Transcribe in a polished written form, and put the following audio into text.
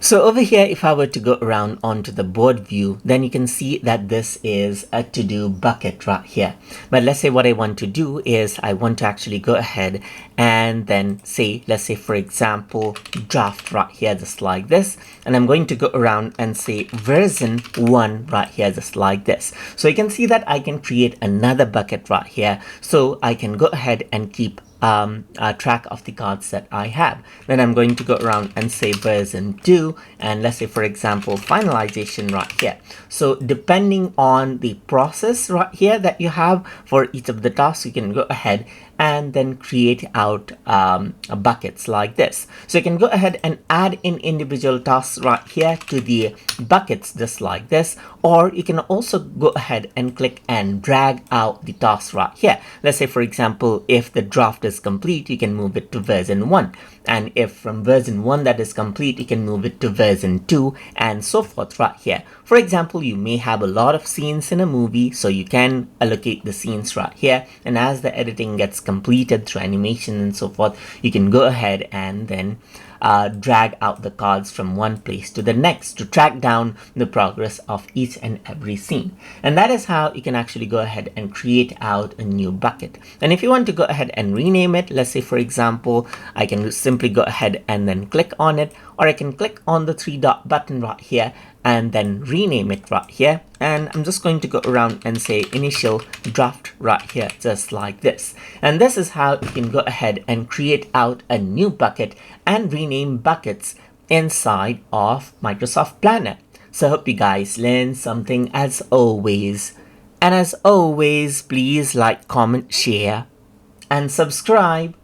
So over here, if I were to go around onto the board view, then you can see that this is a to-do bucket right here. But let's say what I want to do is I want to actually go ahead and then say, let's say for example, draft right here, just like this. And I'm going to go around and say version 1 right here, just like this. So you can see that I can create another bucket right here. So I can go ahead and keep track of the cards that I have. Then I'm going to go around and say version 2, and let's say for example finalization right here. So depending on the process right here that you have for each of the tasks, you can go ahead and then create out buckets like this. So you can go ahead and add in individual tasks right here to the buckets just like this, or you can also go ahead and click and drag out the tasks right here. Let's say for example, if the draft is complete, you can move it to version 1, and if from version 1 that is complete, you can move it to version 2 and so forth right here. For example, you may have a lot of scenes in a movie, so you can allocate the scenes right here, and as the editing gets completed through animation and so forth, you can go ahead and then drag out the cards from one place to the next to track down the progress of each and every scene. And that is how you can actually go ahead and create out a new bucket. And if you want to go ahead and rename it, let's say for example, I can simply go ahead and then click on it, or I can click on the 3-dot button right here and then rename it right here. And I'm just going to go around and say initial draft right here, just like this. And this is how you can go ahead and create out a new bucket and rename buckets inside of Microsoft Planner. So I hope you guys learned something as always. And as always, please like, comment, share, and subscribe.